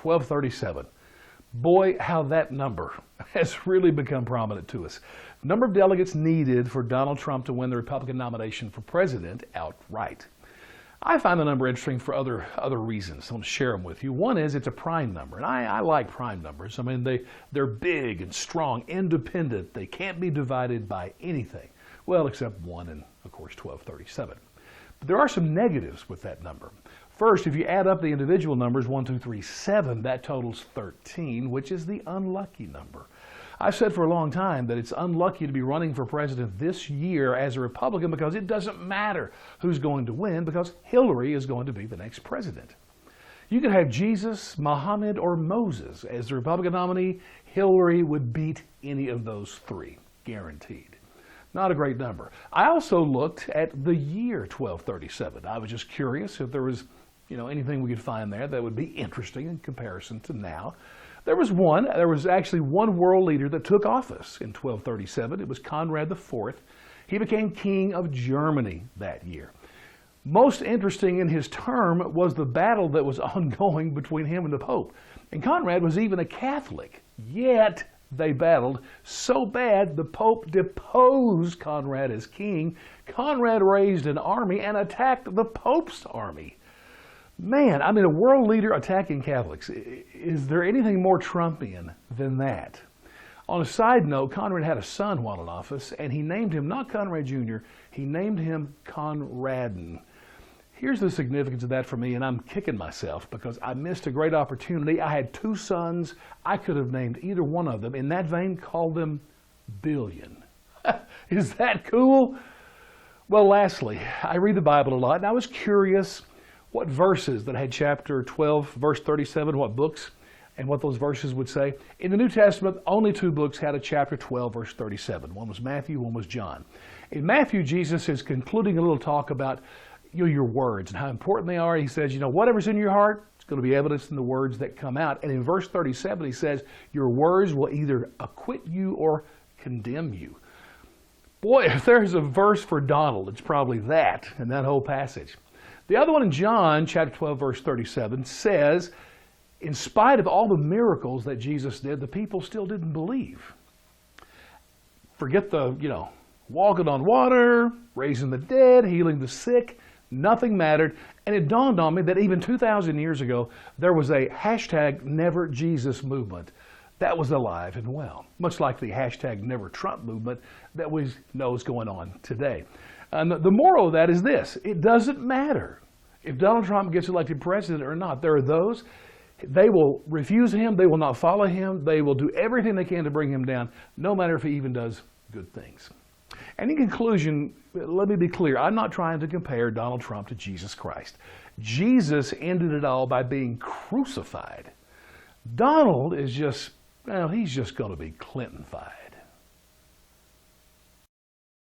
1237. Boy, how that number has really become prominent to us. The number of delegates needed for Donald Trump to win the Republican nomination for president outright. I find the number interesting for other reasons. I want to share them with you. One is it's a prime number, and I like prime numbers. I mean, they're big and strong, independent. They can't be divided by anything. Well, except 1 and, of course, 1237. But there are some negatives with that number. First, if you add up the individual numbers, 1, 2, 3, 7, that totals 13, which is the unlucky number. I've said for a long time that it's unlucky to be running for president this year as a Republican because it doesn't matter who's going to win because Hillary is going to be the next president. You could have Jesus, Muhammad, or Moses as the Republican nominee. Hillary would beat any of those three, guaranteed. Not a great number. I also looked at the year 1237. I was just curious if there was anything we could find there that would be interesting in comparison to now. There was actually one world leader that took office in 1237. It was Conrad IV. He became king of Germany that year. Most interesting in his term was the battle that was ongoing between him and the Pope. And Conrad was even a Catholic, yet they battled so bad the Pope deposed Conrad as king. Conrad raised an army and attacked the Pope's army. Man, I mean, a world leader attacking Catholics. Is there anything more Trumpian than that? On a side note, Conrad had a son while in office, and he named him not Conrad Jr., he named him Conradin. Here's the significance of that for me, and I'm kicking myself because I missed a great opportunity. I had 2 sons. I could have named either one of them. In that vein, called them Billion. Is that cool? Well, lastly, I read the Bible a lot, and I was curious what verses that had chapter 12, verse 37, what books, and what those verses would say. In the New Testament, only 2 books had a chapter 12, verse 37. One was Matthew, one was John. In Matthew, Jesus is concluding a little talk about your words and how important they are. He says, whatever's in your heart, it's going to be evidence in the words that come out. And in verse 37, he says, your words will either acquit you or condemn you. Boy, if there's a verse for Donald, it's probably that in that whole passage. The other one in John, chapter 12, verse 37, says, in spite of all the miracles that Jesus did, the people still didn't believe. Forget the, walking on water, raising the dead, healing the sick, nothing mattered. And it dawned on me that even 2,000 years ago, there was a hashtag Never Jesus movement that was alive and well, much like the hashtag Never Trump movement that we know is going on today. And the moral of that is this: it doesn't matter if Donald Trump gets elected president or not. There are those, they will refuse him, they will not follow him, they will do everything they can to bring him down, no matter if he even does good things. And in conclusion, let me be clear, I'm not trying to compare Donald Trump to Jesus Christ. Jesus ended it all by being crucified. Donald is just, he's just going to be Clinton-fied.